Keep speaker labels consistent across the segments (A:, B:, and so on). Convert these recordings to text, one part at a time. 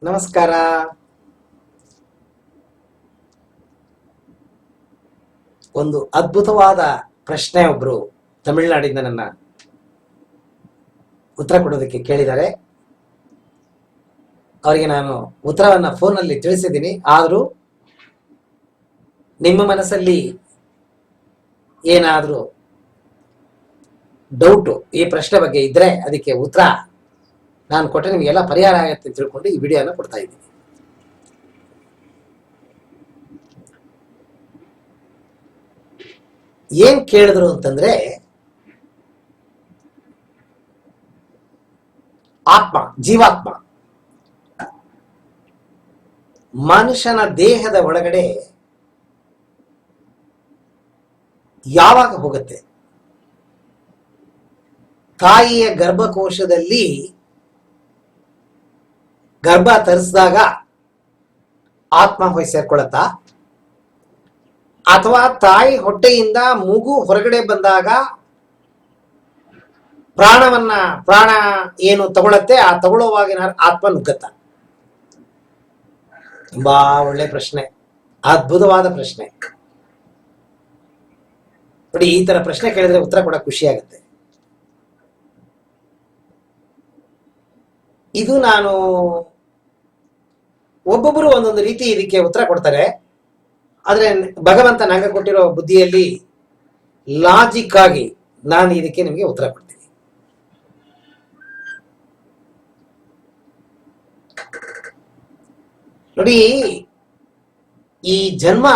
A: ನಮಸ್ಕಾರ. ಒಂದು ಅದ್ಭುತವಾದ ಪ್ರಶ್ನೆ ಒಬ್ರು ತಮಿಳುನಾಡಿಂದ ನನ್ನ ಉತ್ತರ ಕೊಡೋದಕ್ಕೆ ಕೇಳಿದ್ದಾರೆ. ಅವರಿಗೆ ನಾನು ಉತ್ತರವನ್ನ ಫೋನಲ್ಲಿ ತಿಳಿಸಿದ್ದೀನಿ. ಆದರೂ ನಿಮ್ಮ ಮನಸ್ಸಲ್ಲಿ ಏನಾದರೂ ಡೌಟು ಈ ಪ್ರಶ್ನೆ ಬಗ್ಗೆ ಇದ್ರೆ ಅದಕ್ಕೆ ಉತ್ತರ ನಾನು ಕೊಟ್ಟರೆ ನಿಮಗೆಲ್ಲ ಪರಿಹಾರ ಆಗುತ್ತೆ ಅಂತ ತಿಳ್ಕೊಂಡು ಈ ವಿಡಿಯೋನ ಕೊಡ್ತಾ ಇದ್ದೀನಿ. ಏನ್ ಕೇಳಿದ್ರು ಅಂತಂದ್ರೆ, ಆತ್ಮ, ಜೀವಾತ್ಮ ಮನುಷ್ಯನ ದೇಹದ ಒಳಗಡೆ ಯಾವಾಗ ಹೋಗುತ್ತೆ? ತಾಯಿಯ ಗರ್ಭಕೋಶದಲ್ಲಿ ಗರ್ಭ ತರಿಸಿದಾಗ ಆತ್ಮ ಹೋಗಿ ಸೇರ್ಕೊಳತ್ತಾ, ಅಥವಾ ತಾಯಿ ಹೊಟ್ಟೆಯಿಂದ ಮಗು ಹೊರಗಡೆ ಬಂದಾಗ ಪ್ರಾಣ ಏನು ತಗೊಳತ್ತೆ, ಆ ತಗೊಳ್ಳುವಾಗಿನ ಆತ್ಮ ನುಗ್ಗತ್ತ? ತುಂಬಾ ಒಳ್ಳೆ ಪ್ರಶ್ನೆ, ಅದ್ಭುತವಾದ ಪ್ರಶ್ನೆ. ನೋಡಿ, ಈ ತರ ಪ್ರಶ್ನೆ ಕೇಳಿದ್ರೆ ಉತ್ತರ ಕೊಡಕ್ ಖುಷಿ ಆಗುತ್ತೆ. ಇದು ನಾನು ಒಬ್ಬೊಬ್ಬರು ಒಂದೊಂದು ರೀತಿ ಇದಕ್ಕೆ ಉತ್ತರ ಕೊಡ್ತಾರೆ. ಆದ್ರೆ ಭಗವಂತ ನಂಗೆ ಕೊಟ್ಟಿರೋ ಬುದ್ಧಿಯಲ್ಲಿ ಲಾಜಿಕ್ ಆಗಿ ನಾನು ಇದಕ್ಕೆ ನಿಮಗೆ ಉತ್ತರ ಕೊಡ್ತೀನಿ. ನೋಡಿ, ಈ ಜನ್ಮ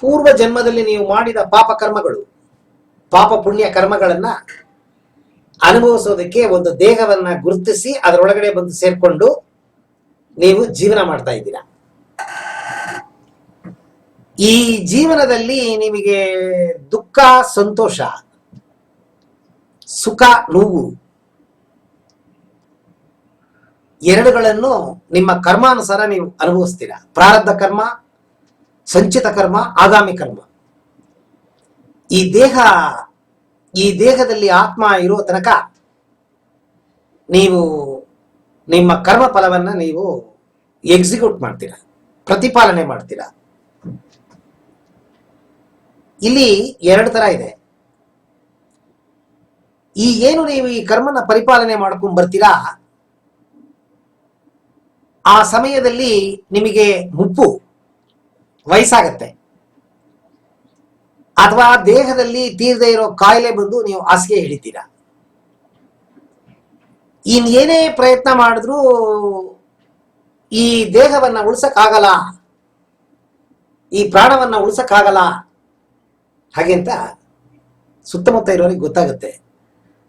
A: ಪೂರ್ವ ಜನ್ಮದಲ್ಲಿ ನೀವು ಮಾಡಿದ ಪಾಪ ಕರ್ಮಗಳು, ಪಾಪ ಪುಣ್ಯ ಕರ್ಮಗಳನ್ನ ಅನುಭವಿಸೋದಕ್ಕೆ ಒಂದು ದೇಹವನ್ನ ಗುರುತಿಸಿ ಅದರೊಳಗಡೆ ಬಂದು ಸೇರ್ಕೊಂಡು ನೀವು ಜೀವನ ಮಾಡ್ತಾ ಇದ್ದೀರಾ. ಈ ಜೀವನದಲ್ಲಿ ನಿಮಗೆ ದುಃಖ, ಸಂತೋಷ, ಸುಖ, ನೋವು ಎರಡುಗಳನ್ನು ನಿಮ್ಮ ಕರ್ಮಾನುಸಾರ ನೀವು ಅನುಭವಿಸ್ತೀರಾ. ಪ್ರಾರಬ್ಧ ಕರ್ಮ, ಸಂಚಿತ ಕರ್ಮ, ಆಗಾಮಿ ಕರ್ಮ. ಈ ದೇಹದಲ್ಲಿ ಆತ್ಮ ಇರುವ ತನಕ ನೀವು ನಿಮ್ಮ ಕರ್ಮ ಫಲವನ್ನ ನೀವು ಎಕ್ಸಿಕ್ಯೂಟ್ ಮಾಡ್ತೀರಾ, ಪ್ರತಿಪಾಲನೆ ಮಾಡ್ತೀರಾ. ಇಲ್ಲಿ ಎರಡು ತರ ಇದೆ. ಏನು ನೀವು ಈ ಕರ್ಮನ ಪರಿಪಾಲನೆ ಮಾಡ್ಕೊಂಡ್ ಬರ್ತೀರಾ, ಆ ಸಮಯದಲ್ಲಿ ನಿಮಗೆ ಮುಪ್ಪು, ವಯಸ್ಸಾಗತ್ತೆ, ಅಥವಾ ದೇಹದಲ್ಲಿ ತೀರದೇ ಇರೋ ಕಾಯಿಲೆ ಬಂದು ನೀವು ಹಾಸಿಗೆ ಹಿಡಿತೀರಾ. ಏನೇ ಪ್ರಯತ್ನ ಮಾಡಿದ್ರೂ ಈ ದೇಹವನ್ನ ಉಳಿಸಕ್ಕಾಗಲ್ಲ, ಈ ಪ್ರಾಣವನ್ನ ಉಳಿಸಕ್ಕಾಗಲ್ಲ ಹಾಗೆಂತ ಸುತ್ತಮುತ್ತ ಇರೋರಿಗೆ ಗೊತ್ತಾಗುತ್ತೆ.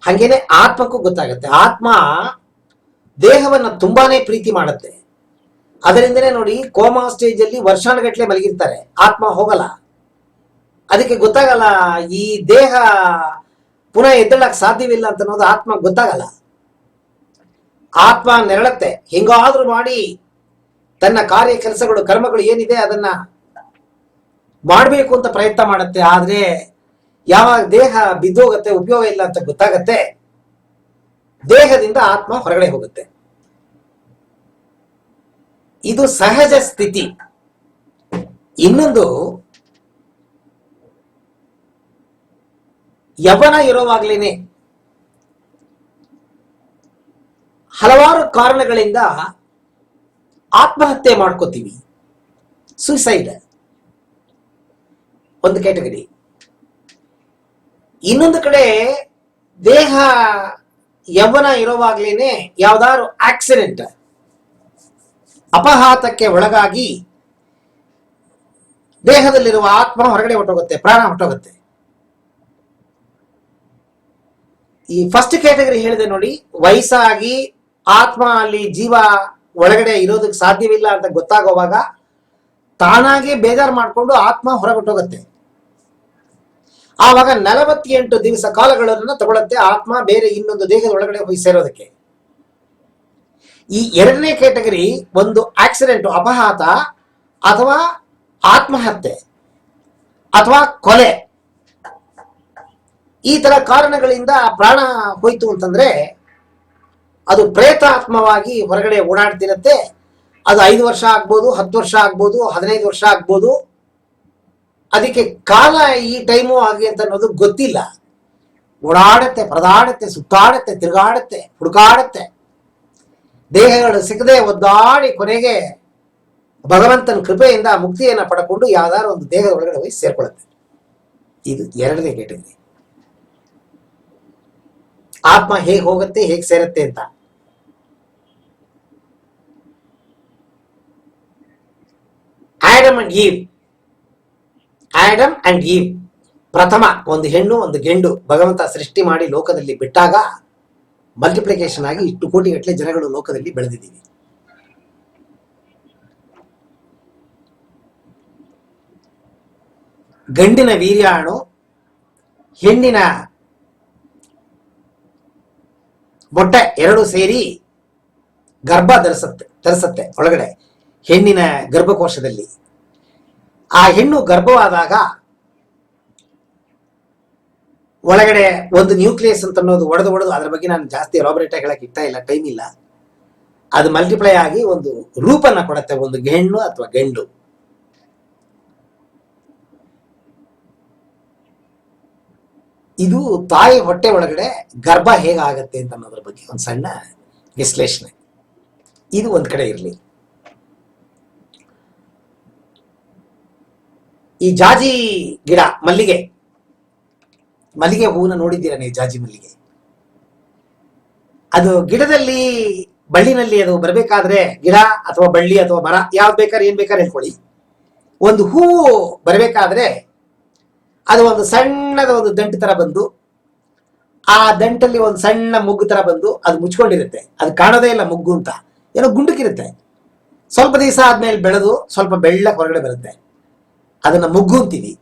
A: ಹಾಗೇನೆ ಆತ್ಮಕ್ಕೂ ಗೊತ್ತಾಗುತ್ತೆ. ಆತ್ಮ ದೇಹವನ್ನ ತುಂಬಾನೇ ಪ್ರೀತಿ ಮಾಡುತ್ತೆ. ಅದರಿಂದನೇ ನೋಡಿ, ಕೋಮಾ ಸ್ಟೇಜ್ ಅಲ್ಲಿ ವರ್ಷಾನುಗಟ್ಲೆ ಮಲಗಿರ್ತಾರೆ, ಆತ್ಮ ಹೋಗಲ್ಲ. ಅದಕ್ಕೆ ಗೊತ್ತಾಗಲ್ಲ ಈ ದೇಹ ಪುನಃ ಎದ್ದೇಳಕ್ ಸಾಧ್ಯವಿಲ್ಲ ಅಂತ ಅನ್ನೋದು ಆತ್ಮ ಗೊತ್ತಾಗಲ್ಲ. ಆತ್ಮ ನೆರಳತ್ತೆ, ಹೆಂಗಾದ್ರೂ ಮಾಡಿ ತನ್ನ ಕಾರ್ಯ ಕೆಲಸಗಳು, ಕರ್ಮಗಳು ಏನಿದೆ ಅದನ್ನ ಮಾಡಬೇಕು ಅಂತ ಪ್ರಯತ್ನ ಮಾಡುತ್ತೆ. ಆದ್ರೆ ಯಾವಾಗ ದೇಹ ಬಿದ್ದೋಗತ್ತೆ, ಉಪಯೋಗ ಇಲ್ಲ ಅಂತ ಗೊತ್ತಾಗತ್ತೆ, ದೇಹದಿಂದ ಆತ್ಮ ಹೊರಗಡೆ ಹೋಗುತ್ತೆ. ಇದು ಸಹಜ ಸ್ಥಿತಿ. ಇನ್ನೊಂದು, ಯೌವನ ಇರೋವಾಗ್ಲೇನೆ ಹಲವಾರು ಕಾರಣಗಳಿಂದ ಆತ್ಮಹತ್ಯೆ ಮಾಡ್ಕೋತೀವಿ. ಸುಸೈಡ್ ಒಂದು ಕ್ಯಾಟಗರಿ. ಇನ್ನೊಂದು ಕಡೆ ದೇಹ ಯೌವನ ಇರೋವಾಗ್ಲೇನೆ ಯಾವ್ದಾದ್ರು ಆಕ್ಸಿಡೆಂಟ್, ಅಪಘಾತಕ್ಕೆ ಒಳಗಾಗಿ ದೇಹದಲ್ಲಿರುವ ಆತ್ಮ ಹೊರಗಡೆ ಹೊರಟೋಗುತ್ತೆ, ಪ್ರಾಣ ಹೊರಟೋಗುತ್ತೆ. ಈ ಫಸ್ಟ್ ಕ್ಯಾಟಗರಿ ಹೇಳಿದೆ ನೋಡಿ, ವಯಸ್ಸಾಗಿ ಆತ್ಮ ಅಲ್ಲಿ ಜೀವ ಒಳಗಡೆ ಇರೋದಕ್ಕೆ ಸಾಧ್ಯವಿಲ್ಲ ಅಂತ ಗೊತ್ತಾಗುವಾಗ ತಾನಾಗೆ ಬೇಜಾರು ಮಾಡಿಕೊಂಡು ಆತ್ಮ ಹೊರಗೊಟ್ಟೋಗುತ್ತೆ. ಆವಾಗ 48 ದಿವಸ ಕಾಲಗಳನ್ನ ತಗೊಳುತ್ತೆ ಆತ್ಮ ಬೇರೆ ಇನ್ನೊಂದು ದೇಹದ ಒಳಗಡೆ ಹೋಗಿ ಸೇರೋದಕ್ಕೆ. ಈ ಎರಡನೇ ಕ್ಯಾಟಗರಿ ಒಂದು ಆಕ್ಸಿಡೆಂಟ್, ಅಪಘಾತ, ಅಥವಾ ಆತ್ಮಹತ್ಯೆ, ಅಥವಾ ಕೊಲೆ. ಈ ತರ ಕಾರಣಗಳಿಂದ ಪ್ರಾಣ ಹೋಯ್ತು ಅಂತಂದ್ರೆ ಅದು ಪ್ರೇತಾತ್ಮವಾಗಿ ಹೊರಗಡೆ ಓಡಾಡ್ತಿರತ್ತೆ. ಅದು 5 ವರ್ಷ ಆಗ್ಬೋದು, 10 ವರ್ಷ ಆಗ್ಬೋದು, 15 ವರ್ಷ ಆಗ್ಬೋದು. ಅದಕ್ಕೆ ಕಾಲ ಈ ಟೈಮು ಹಾಗೆ ಅಂತ ಅನ್ನೋದು ಗೊತ್ತಿಲ್ಲ. ಓಡಾಡತ್ತೆ, ಪರದಾಡತ್ತೆ, ಸುತ್ತಾಡತ್ತೆ, ತಿರುಗಾಡತ್ತೆ, ಹುಡುಕಾಡತ್ತೆ. ದೇಹಗಳು ಸಿಗದೆ ಒದ್ದಾಡಿ ಕೊನೆಗೆ ಭಗವಂತನ ಕೃಪೆಯಿಂದ ಮುಕ್ತಿಯನ್ನ ಪಡ್ಕೊಂಡು ಯಾವ್ದಾದ್ರು ಒಂದು ದೇಹದ ಒಳಗಡೆ ಹೋಗಿ ಸೇರ್ಕೊಳ್ಳುತ್ತೆ. ಇದು 2ನೇ ಕೇಟಗರಿ. ಆತ್ಮ ಹೇಗೆ ಹೋಗುತ್ತೆ, ಹೇಗೆ ಸೇರುತ್ತೆ ಅಂತ. ಆಡಮ್ ಅಂಡ್ ಈವ್ ಪ್ರಥಮ ಒಂದು ಹೆಣ್ಣು ಒಂದು ಗೆಂಡು ಭಗವಂತ ಸೃಷ್ಟಿ ಮಾಡಿ ಲೋಕದಲ್ಲಿ ಬಿಟ್ಟಾಗ ಮಲ್ಟಿಪ್ಲಿಕೇಶನ್ ಆಗಿ ಇಷ್ಟು ಕೋಟಿಗಟ್ಟಲೆ ಜನಗಳು ಲೋಕದಲ್ಲಿ ಬೆಳೆದಿದ್ದೀವಿ. ಗಂಡಿನ ವೀರ್ಯಾಣು ಹೆಣ್ಣಿನ ಮೊಟ್ಟೆ ಎರಡು ಸೇರಿ ಗರ್ಭ ಧರಿಸತ್ತೆ ಒಳಗಡೆ ಹೆಣ್ಣಿನ ಗರ್ಭಕೋಶದಲ್ಲಿ. ಆ ಹೆಣ್ಣು ಗರ್ಭವಾದಾಗ ಒಳಗಡೆ ಒಂದು ನ್ಯೂಕ್ಲಿಯಸ್ ಅಂತ ಅನ್ನೋದು ಒಡೆದು ಅದ್ರ ಬಗ್ಗೆ ನಾನು ಜಾಸ್ತಿ ಎಲಾಬರೇಟ್ ಆಗಿ ಹೇಳಕ್ ಇರ್ತಾ ಇಲ್ಲ, ಟೈಮ್ ಇಲ್ಲ. ಅದು ಮಲ್ಟಿಪ್ಲೈ ಆಗಿ ಒಂದು ರೂಪನ್ನ ಕೊಡುತ್ತೆ, ಒಂದು ಹೆಣ್ಣು ಅಥವಾ ಗಂಡು. ಇದು ತಾಯಿ ಹೊಟ್ಟೆ ಒಳಗಡೆ ಗರ್ಭ ಹೇಗಾಗತ್ತೆ ಅಂತ ಅನ್ನೋದ್ರ ಬಗ್ಗೆ ಒಂದು ಸಣ್ಣ ವಿಶ್ಲೇಷಣೆ. ಇದು ಒಂದ್ ಕಡೆ ಇರಲಿ. ಈ ಜಾಜಿ ಗಿಡ, ಮಲ್ಲಿಗೆ ಹೂವನ್ನ ನೋಡಿದ್ದೀರಾ ನೀವು? ಜಾಜಿ ಮಲ್ಲಿಗೆ ಅದು ಗಿಡದಲ್ಲಿ ಬಳ್ಳಿನಲ್ಲಿ ಅದು ಬರಬೇಕಾದ್ರೆ, ಗಿಡ ಅಥವಾ ಬಳ್ಳಿ ಅಥವಾ ಮರ ಯಾವ್ದು ಬೇಕಾದ್ರೆ ಏನ್ ಬೇಕಾದ್ರೆ ಹೇಳ್ಕೊಳ್ಳಿ, ಒಂದು ಹೂವು ಬರಬೇಕಾದ್ರೆ ಅದು ಒಂದು ಸಣ್ಣದ ಒಂದು ದಂಟು ತರ ಬಂದು ಆ ದಂಟಲ್ಲಿ ಒಂದು ಸಣ್ಣ ಮುಗ್ಗು ತರ ಬಂದು ಅದು ಮುಚ್ಕೊಂಡಿರುತ್ತೆ. ಅದು ಕಾಣೋದೇ ಇಲ್ಲ ಮುಗ್ಗು ಅಂತ, ಏನೋ ಗುಂಡಕ್ಕಿರುತ್ತೆ. ಸ್ವಲ್ಪ ದಿವಸ ಆದ್ಮೇಲೆ ಬೆಳೆದು ಸ್ವಲ್ಪ ಬೆಳ್ಳಕ್ಕೆ ಹೊರಗಡೆ ಬರುತ್ತೆ, ಅದನ್ನ ಮೊಗ್ಗು ಅಂತೀವಿ.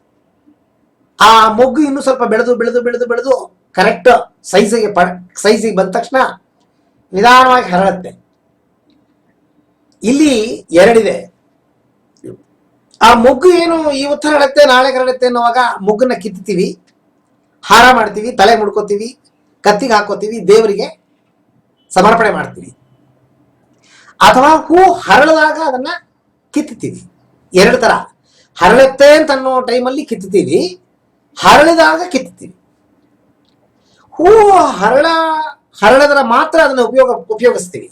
A: ಆ ಮೊಗ್ಗು ಇನ್ನು ಸ್ವಲ್ಪ ಬೆಳೆದು ಕರೆಕ್ಟ್ ಸೈಜಿಗೆ ಬಂದ ತಕ್ಷಣ ನಿಧಾನವಾಗಿ ಹರಡುತ್ತೆ. ಇಲ್ಲಿ ಎರಡಿದೆ. ಆ ಮೊಗ್ಗು ಏನು ಇವತ್ತು ಹರಡುತ್ತೆ ನಾಳೆ ಹರಡುತ್ತೆ ಅನ್ನುವಾಗ ಮೊಗ್ಗನ್ನ ಕಿತ್ತೀವಿ, ಹಾರ ಮಾಡ್ತೀವಿ, ತಲೆ ಮುಡ್ಕೋತೀವಿ, ಕತ್ತಿಗೆ ಹಾಕೋತೀವಿ, ದೇವರಿಗೆ ಸಮರ್ಪಣೆ ಮಾಡ್ತೀವಿ. ಅಥವಾ ಹೂ ಹರಳಿದಾಗ ಅದನ್ನ ಕಿತ್ತೀವಿ. 2 ತರ. ಹರಳುತ್ತೆ ಅಂತ ಅನ್ನೋ ಟೈಮಲ್ಲಿ ಕಿತ್ತೀವಿ, ಹರಳಿದಾಗ ಕಿತ್ತೀವಿ. ಹೂ ಹರಳದ್ರ ಮಾತ್ರ ಅದನ್ನು ಉಪಯೋಗಿಸ್ತೀವಿ.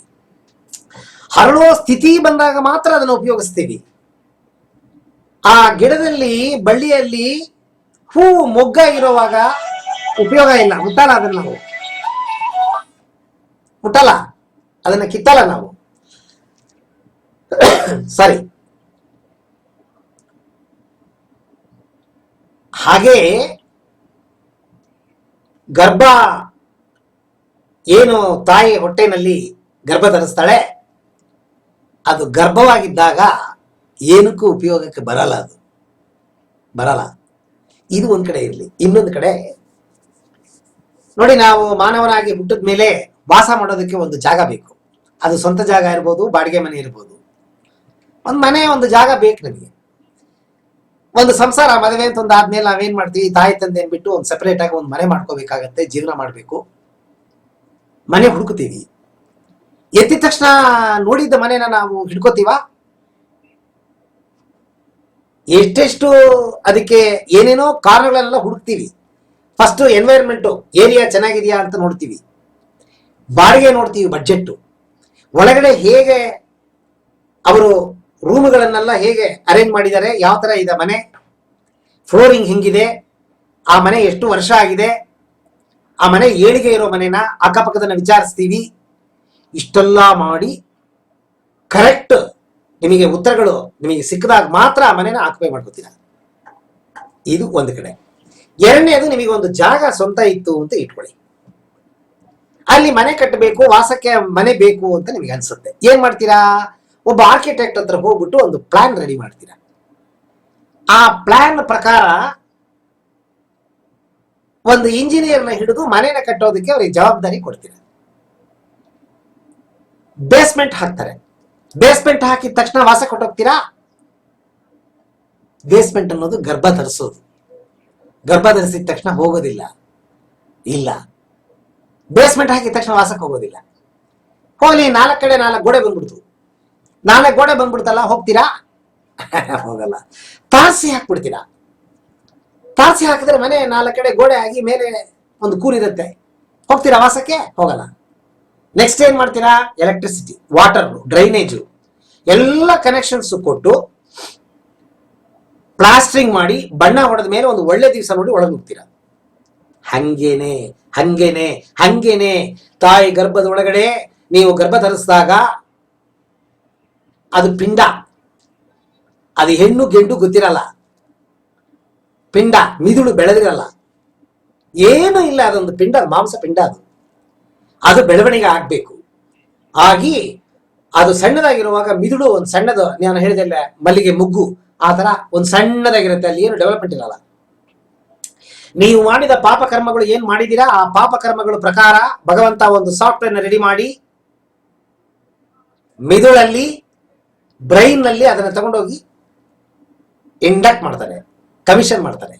A: ಹರಳುವ ಸ್ಥಿತಿ ಬಂದಾಗ ಮಾತ್ರ ಅದನ್ನು ಉಪಯೋಗಿಸ್ತೀವಿ. ಆ ಗಿಡದಲ್ಲಿ ಬಳ್ಳಿಯಲ್ಲಿ ಹೂ ಮೊಗ್ಗಾಗಿರುವಾಗ ಉಪಯೋಗ ಇಲ್ಲ, ಮುಟ್ಟಲ್ಲ ಅದನ್ನ ನಾವು, ಮುಟ್ಟಲ್ಲ ಅದನ್ನ, ಕಿತ್ತಲ್ಲ ನಾವು. ಸರಿ. ಹಾಗೆ ಗರ್ಭ ಏನು ತಾಯಿ ಹೊಟ್ಟೆನಲ್ಲಿ ಗರ್ಭ ಧರಿಸ್ತಾಳೆ, ಅದು ಗರ್ಭವಾಗಿದ್ದಾಗ ಏನಕ್ಕೂ ಉಪಯೋಗಕ್ಕೆ ಬರಲ್ಲ, ಅದು ಬರಲ್ಲ. ಇದು ಒಂದ್ ಕಡೆ ಇರಲಿ. ಇನ್ನೊಂದು ಕಡೆ ನೋಡಿ, ನಾವು ಮಾನವನಾಗಿ ಹುಟ್ಟಿದ ಮೇಲೆ ವಾಸ ಮಾಡೋದಕ್ಕೆ ಒಂದು ಜಾಗ ಬೇಕು. ಅದು ಸ್ವಂತ ಜಾಗ ಇರ್ಬೋದು, ಬಾಡಿಗೆ ಮನೆ ಇರ್ಬೋದು. ಒಂದು ಮನೆ, ಒಂದು ಜಾಗ ಬೇಕು ನಮಗೆ. ಒಂದು ಸಂಸಾರ, ಮದುವೆ ಅಂತ ಒಂದು ಆದ್ಮೇಲೆ ನಾವೇನ್ ಮಾಡ್ತೀವಿ, ತಾಯಿ ತಂದೆ ಅನ್ಬಿಟ್ಟು ಒಂದು ಸೆಪರೇಟ್ ಆಗಿ ಒಂದು ಮನೆ ಮಾಡ್ಕೋಬೇಕಾಗತ್ತೆ, ಜೀವನ ಮಾಡ್ಬೇಕು, ಮನೆ ಹುಡುಕ್ತೀವಿ. ಎದ್ದಿದ ತಕ್ಷಣ ನೋಡಿದ್ದ ಮನೆನ ನಾವು ಹಿಡ್ಕೋತೀವ? ಎಷ್ಟೆಷ್ಟು ಅದಕ್ಕೆ ಏನೇನೋ ಕಾರಣಗಳೆಲ್ಲ ಹುಡುಕ್ತೀವಿ. ಫಸ್ಟ್ ಎನ್ವೈರನ್ಮೆಂಟು, ಏರಿಯಾ ಚೆನ್ನಾಗಿದೆಯಾ ಅಂತ ನೋಡ್ತೀವಿ, ಬಾಡಿಗೆ ನೋಡ್ತೀವಿ, ಬಡ್ಜೆಟ್, ಒಳಗಡೆ ಹೇಗೆ ಅವರು ರೂಮ್ಗಳನ್ನೆಲ್ಲ ಹೇಗೆ ಅರೇಂಜ್ ಮಾಡಿದ್ದಾರೆ, ಯಾವ ತರ ಇದೆ ಮನೆ, ಫ್ಲೋರಿಂಗ್ ಹೆಂಗಿದೆ, ಆ ಮನೆ ಎಷ್ಟು ವರ್ಷ ಆಗಿದೆ, ಆ ಮನೆ ಏಳಿಗೆ ಇರೋ ಮನೆನ ಅಕ್ಕಪಕ್ಕದನ್ನ ವಿಚಾರಿಸ್ತೀವಿ. ಇಷ್ಟೆಲ್ಲ ಮಾಡಿ ಕರೆಕ್ಟ್ ನಿಮಗೆ ಉತ್ತರಗಳು ನಿಮಗೆ ಸಿಕ್ಕದಾಗ ಮಾತ್ರ ಆ ಮನೆನ ಆಕ್ಯುಪೈ ಮಾಡ್ಕೋತೀರ. ಇದು ಒಂದು ಕಡೆ. ಎರಡನೇದು, ನಿಮಗೆ ಒಂದು ಜಾಗ ಸ್ವಂತ ಇತ್ತು ಅಂತ ಇಟ್ಕೊಳ್ಳಿ, ಅಲ್ಲಿ ಮನೆ ಕಟ್ಟಬೇಕು, ವಾಸಕ್ಕೆ ಮನೆ ಬೇಕು ಅಂತ ನಿಮಗೆ ಅನ್ಸುತ್ತೆ. ಏನ್ ಮಾಡ್ತೀರಾ? ಒಬ್ಬ ಆರ್ಕಿಟೆಕ್ಟ್ ಹತ್ರ ಹೋಗ್ಬಿಟ್ಟು ಒಂದು ಪ್ಲಾನ್ ರೆಡಿ ಮಾಡ್ತೀರಾ. ಆ ಪ್ಲಾನ್ ಪ್ರಕಾರ ಒಂದು ಇಂಜಿನಿಯರ್ನ ಹಿಡಿದು ಮನೆನ ಕಟ್ಟೋದಕ್ಕೆ ಅವ್ರಿಗೆ ಜವಾಬ್ದಾರಿ ಕೊಡ್ತೀರಾ. ಬೇಸ್ಮೆಂಟ್ ಹಾಕ್ತಾರೆ. ಬೇಸ್ಮೆಂಟ್ ಹಾಕಿದ ತಕ್ಷಣ ವಾಸ ಕೊಟ್ಟೋಗ್ತೀರಾ? ಬೇಸ್ಮೆಂಟ್ ಅನ್ನೋದು ಗರ್ಭ ಧರಿಸೋದು. ಗರ್ಭ ಧರಿಸಿದ ತಕ್ಷಣ ಹೋಗೋದಿಲ್ಲ, ಇಲ್ಲ. ಬೇಸ್ಮೆಂಟ್ ಹಾಕಿದ ತಕ್ಷಣ ವಾಸಕ್ಕೆ ಹೋಗೋದಿಲ್ಲ. ಹೋಗ್ಲಿ, 4 ಕಡೆ 4 ಗೋಡೆ ಬಂದ್ಬಿಡ್ತು. 4 ಗೋಡೆ ಬಂದ್ಬಿಡ್ತಲ್ಲ, ಹೋಗ್ತೀರಾ? ಹೋಗಲ್ಲ. ತಾರಸಿ ಹಾಕ್ಬಿಡ್ತೀರಾ. ತಾರಸಿ ಹಾಕಿದ್ರೆ ಮನೆ 4 ಕಡೆ ಗೋಡೆ ಆಗಿ ಮೇಲೆ ಒಂದು ಕೂರಿರುತ್ತೆ. ಹೋಗ್ತೀರಾ ವಾಸಕ್ಕೆ? ಹೋಗಲ್ಲ. ನೆಕ್ಸ್ಟ್ ಏನ್ ಮಾಡ್ತೀರಾ? ಎಲೆಕ್ಟ್ರಿಸಿಟಿ, ವಾಟರ್, ಡ್ರೈನೇಜು ಎಲ್ಲ ಕನೆಕ್ಷನ್ಸ್ ಕೊಟ್ಟು ಪ್ಲಾಸ್ಟ್ರಿಂಗ್ ಮಾಡಿ ಬಣ್ಣ ಹೊಡೆದ ಮೇಲೆ ಒಂದು ಒಳ್ಳೆ ದಿವಸ ನೋಡಿ ಒಳಗೆ ಹೋಗ್ತೀರಾ. ಹಂಗೇನೆ ಹಂಗೇನೆ ಹಂಗೇನೆ ತಾಯಿ ಗರ್ಭದ ಒಳಗಡೆ ನೀವು ಗರ್ಭ ಧರಿಸಿದಾಗ ಅದು ಪಿಂಡ, ಅದು ಹೆಣ್ಣು ಗೆಂಡು ಗೊತ್ತಿರಲ್ಲ. ಪಿಂಡ, ಮಿದುಳು ಬೆಳೆದಿರಲ್ಲ, ಏನೂ ಇಲ್ಲ. ಅದೊಂದು ಪಿಂಡ, ಮಾಂಸ ಪಿಂಡ. ಅದು ಬೆಳವಣಿಗೆ ಆಗ್ಬೇಕು. ಆಗಿ ಅದು ಸಣ್ಣದಾಗಿರುವಾಗ ಮಿದುಳು ಒಂದು ಸಣ್ಣದು, ನಾನು ಹೇಳಿದೆಲ್ಲ ಮಲ್ಲಿಗೆ ಮುಗ್ಗು ಆ ತರ ಒಂದು ಸಣ್ಣದಾಗಿರುತ್ತೆ. ಅಲ್ಲಿ ಏನು ಡೆವಲಪ್ಮೆಂಟ್ ಇರಲ್ಲ. ನೀವು ಮಾಡಿದ ಪಾಪಕರ್ಮಗಳು ಏನ್ ಮಾಡಿದೀರಾ, ಆ ಪಾಪಕರ್ಮಗಳ ಪ್ರಕಾರ ಭಗವಂತ ಒಂದು ಸಾಫ್ಟ್ವೇರ್ ರೆಡಿ ಮಾಡಿ ಮಿದುಳಲ್ಲಿ, ಬ್ರೈನ್ ನಲ್ಲಿ ಅದನ್ನ ತಗೊಂಡೋಗಿ ಇಂಡಕ್ಟ್ ಮಾಡ್ತಾರೆ, ಕಮಿಷನ್ ಮಾಡ್ತಾರೆ.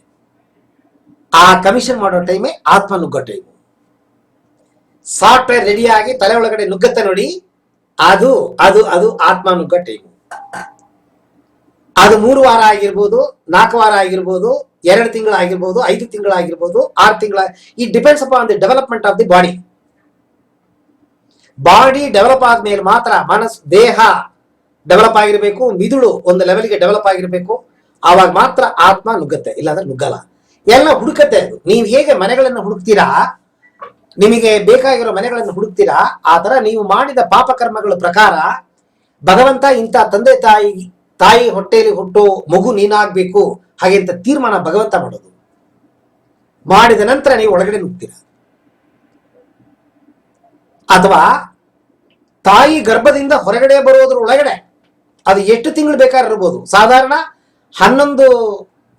A: ಆ ಕಮಿಷನ್ ಮಾಡೋ ಟೈಮೇ ಆತ್ಮ ನುಗ್ಗೋ ಟೈಮು. ಸಾಫ್ಟ್ವೇರ್ ರೆಡಿಯಾಗಿ ತಲೆ ಒಳಗಡೆ ನುಗ್ಗತ್ತೆ ನೋಡಿ, ಅದು ಅದು ಅದು ಆತ್ಮ ನುಗ್ಗೋ ಟೈಮು. ಅದು 3 ವಾರ ಆಗಿರ್ಬೋದು, 4 ವಾರ ಆಗಿರ್ಬೋದು, 2 ತಿಂಗಳಾಗಿರ್ಬೋದು, 5 ತಿಂಗಳಾಗಿರ್ಬೋದು, 6 ತಿಂಗಳ. It depends upon the development of the body. Body develop ಆದ್ಮೇಲೆ ಮಾತ್ರ ಮನಸ್ಸು, ದೇಹ ಡೆವಲಪ್ ಆಗಿರ್ಬೇಕು, ಮಿದುಳು ಒಂದು ಲೆವೆಲ್ಗೆ ಡೆವಲಪ್ ಆಗಿರ್ಬೇಕು. ಆವಾಗ ಮಾತ್ರ ಆತ್ಮ ನುಗ್ಗತ್ತೆ, ಇಲ್ಲಾಂದ್ರೆ ನುಗ್ಗಲ್ಲ. ಎಲ್ಲ ಹುಡುಕತ್ತೆ ಅದು. ನೀವು ಹೇಗೆ ಮನೆಗಳನ್ನು ಹುಡುಕ್ತೀರಾ, ನಿಮಗೆ ಬೇಕಾಗಿರೋ ಮನೆಗಳನ್ನು ಹುಡುಕ್ತೀರಾ, ಆ ತರ ನೀವು ಮಾಡಿದ ಪಾಪಕರ್ಮಗಳ ಪ್ರಕಾರ ಭಗವಂತ ಇಂಥ ತಂದೆ ತಾಯಿ ಹೊಟ್ಟೆಯಲ್ಲಿ ಹುಟ್ಟೋ ಮಗು ನೀನಾಗ್ಬೇಕು ಹಾಗೆ ಅಂತ ತೀರ್ಮಾನ ಭಗವಂತ ಮಾಡೋದು. ಮಾಡಿದ ನಂತರ ನೀವು ಒಳಗಡೆ ನುಗ್ತೀರಾ. ಅಥವಾ ತಾಯಿ ಗರ್ಭದಿಂದ ಹೊರಗಡೆ ಬರೋದ್ರ ಒಳಗಡೆ ಅದು ಎಷ್ಟು ತಿಂಗಳು ಬೇಕಾದ್ರೆ ಇರ್ಬೋದು. ಸಾಧಾರಣ 11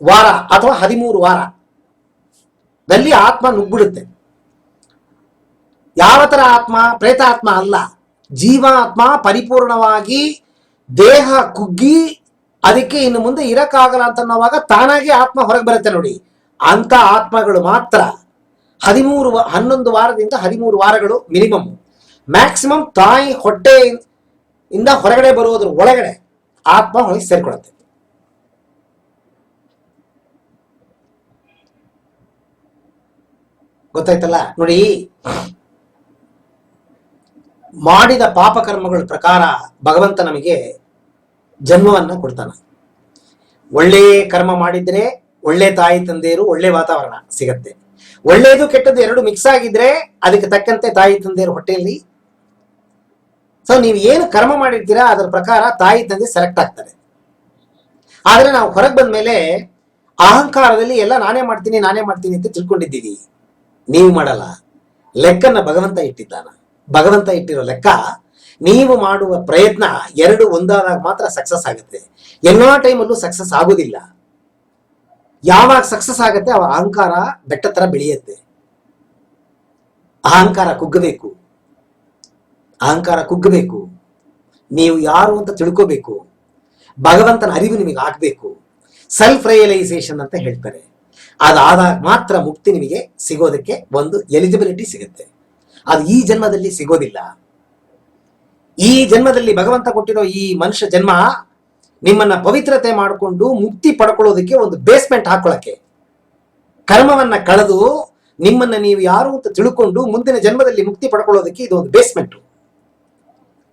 A: ವಾರ ಅಥವಾ 13 ವಾರದಲ್ಲಿ ಆತ್ಮ ನುಗ್ಬಿಡುತ್ತೆ. ಯಾವ ತರ ಆತ್ಮ? ಪ್ರೇತಾತ್ಮ ಅಲ್ಲ, ಜೀವಾತ್ಮ ಪರಿಪೂರ್ಣವಾಗಿ ದೇಹ ಕುಗ್ಗಿ ಅದಕ್ಕೆ ಇನ್ನು ಮುಂದೆ ಇರಕ್ಕಾಗಲ್ಲ ಅಂತನ್ನುವಾಗ ತಾನಾಗಿ ಆತ್ಮ ಹೊರಗೆ ಬರುತ್ತೆ ನೋಡಿ. ಅಂತ ಆತ್ಮಗಳು ಮಾತ್ರ 11 ವಾರದಿಂದ 13 ವಾರಗಳು ಮಿನಿಮಮ್. ಮ್ಯಾಕ್ಸಿಮಮ್ ತಾಯಿ ಹೊಟ್ಟೆಯಿಂದ ಹೊರಗಡೆ ಬರುವುದ್ರ ಒಳಗಡೆ ಆತ್ಮ ಹೋಗಿ ಸೇರ್ಕೊಳ್ಳುತ್ತೆ. ಗೊತ್ತಾಯ್ತಲ್ಲ ನೋಡಿ. ಮಾಡಿದ ಪಾಪಕರ್ಮಗಳ ಪ್ರಕಾರ ಭಗವಂತ ನಮಗೆ ಜನ್ಮವನ್ನ ಕೊಡ್ತಾನೆ. ಒಳ್ಳೆ ಕರ್ಮ ಮಾಡಿದ್ರೆ ಒಳ್ಳೆ ತಾಯಿ ತಂದೆಯರು, ಒಳ್ಳೆ ವಾತಾವರಣ ಸಿಗತ್ತೆ. ಒಳ್ಳೇದು ಕೆಟ್ಟದ್ದು ಎರಡು ಮಿಕ್ಸ್ ಆಗಿದ್ರೆ ಅದಕ್ಕೆ ತಕ್ಕಂತೆ ತಾಯಿ ತಂದೆಯರು ಹೊಟ್ಟೆಯಲ್ಲಿ. ಸೊ ನೀವು ಏನು ಕರ್ಮ ಮಾಡಿರ್ತೀರಾ ಅದರ ಪ್ರಕಾರ ತಾಯಿ ತಂದೆ ಸೆಲೆಕ್ಟ್ ಆಗ್ತಾರೆ. ಆದ್ರೆ ನಾವು ಹೊರಗೆ ಬಂದ ಮೇಲೆ ಅಹಂಕಾರದಲ್ಲಿ ಎಲ್ಲ ನಾನೇ ಮಾಡ್ತೀನಿ ಅಂತ ತಿಳ್ಕೊಂಡಿದ್ದೀವಿ. ನೀವು ಮಾಡಲ್ಲ. ಲೆಕ್ಕನ್ನ ಭಗವಂತ ಇಟ್ಟಿದ್ದಾನ. ಭಗವಂತ ಇಟ್ಟಿರೋ ಲೆಕ್ಕ ನೀವು ಮಾಡುವ ಪ್ರಯತ್ನ 2 ಒಂದಾದಾಗ ಮಾತ್ರ ಸಕ್ಸಸ್ ಆಗುತ್ತೆ. ಎಲ್ಲಾ ಟೈಮಲ್ಲೂ ಸಕ್ಸಸ್ ಆಗುದಿಲ್ಲ. ಯಾವಾಗ ಸಕ್ಸಸ್ ಆಗುತ್ತೆ ಅವ ಅಹಂಕಾರ ಬೆಟ್ಟ ತರ ಬೆಳೆಯುತ್ತೆ. ಅಹಂಕಾರ ಕುಗ್ಗಬೇಕು. ಅಹಂಕಾರ ಕುಗ್ಗಬೇಕು. ನೀವು ಯಾರು ಅಂತ ತಿಳ್ಕೋಬೇಕು. ಭಗವಂತನ ಅರಿವು ನಿಮಗೆ ಆಗ್ಬೇಕು. ಸೆಲ್ಫ್ ರಿಯಲೈಸೇಷನ್ ಅಂತ ಹೇಳ್ತಾರೆ. ಅದಾದಾಗ ಮಾತ್ರ ಮುಕ್ತಿ ನಿಮಗೆ ಸಿಗೋದಕ್ಕೆ ಒಂದು ಎಲಿಜಿಬಿಲಿಟಿ ಸಿಗುತ್ತೆ. ಅದು ಈ ಜನ್ಮದಲ್ಲಿ ಸಿಗೋದಿಲ್ಲ. ಈ ಜನ್ಮದಲ್ಲಿ ಭಗವಂತ ಕೊಟ್ಟಿರೋ ಈ ಮನುಷ್ಯ ಜನ್ಮ ನಿಮ್ಮನ್ನ ಪವಿತ್ರತೆ ಮಾಡಿಕೊಂಡು ಮುಕ್ತಿ ಪಡ್ಕೊಳ್ಳೋದಕ್ಕೆ ಒಂದು ಬೇಸ್ಮೆಂಟ್ ಹಾಕೊಳ್ಳಕ್ಕೆ, ಕರ್ಮವನ್ನ ಕಳೆದು ನಿಮ್ಮನ್ನ ನೀವು ಯಾರು ಅಂತ ತಿಳ್ಕೊಂಡು ಮುಂದಿನ ಜನ್ಮದಲ್ಲಿ ಮುಕ್ತಿ ಪಡ್ಕೊಳ್ಳೋದಕ್ಕೆ ಇದು ಒಂದು ಬೇಸ್ಮೆಂಟ್.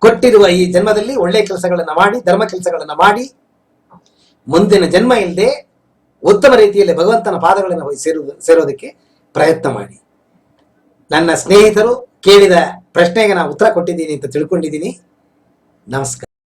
A: ಕೊಟ್ಟಿರುವ ಈ ಜನ್ಮದಲ್ಲಿ ಒಳ್ಳೆ ಕೆಲಸಗಳನ್ನ ಮಾಡಿ, ಧರ್ಮ ಕೆಲಸಗಳನ್ನ ಮಾಡಿ, ಮುಂದಿನ ಜನ್ಮ ಇಲ್ಲದೆ ಉತ್ತಮ ರೀತಿಯಲ್ಲಿ ಭಗವಂತನ ಪಾದಗಳನ್ನು ಹೋಗಿ ಸೇರೋದಕ್ಕೆ ಪ್ರಯತ್ನ ಮಾಡಿ. ನನ್ನ ಸ್ನೇಹಿತರು ಕೇಳಿದ ಪ್ರಶ್ನೆಗೆ ನಾನು ಉತ್ತರ ಕೊಟ್ಟಿದ್ದೀನಿ ಅಂತ ತಿಳ್ಕೊಂಡಿದ್ದೀನಿ. ನಮಸ್ಕಾರ.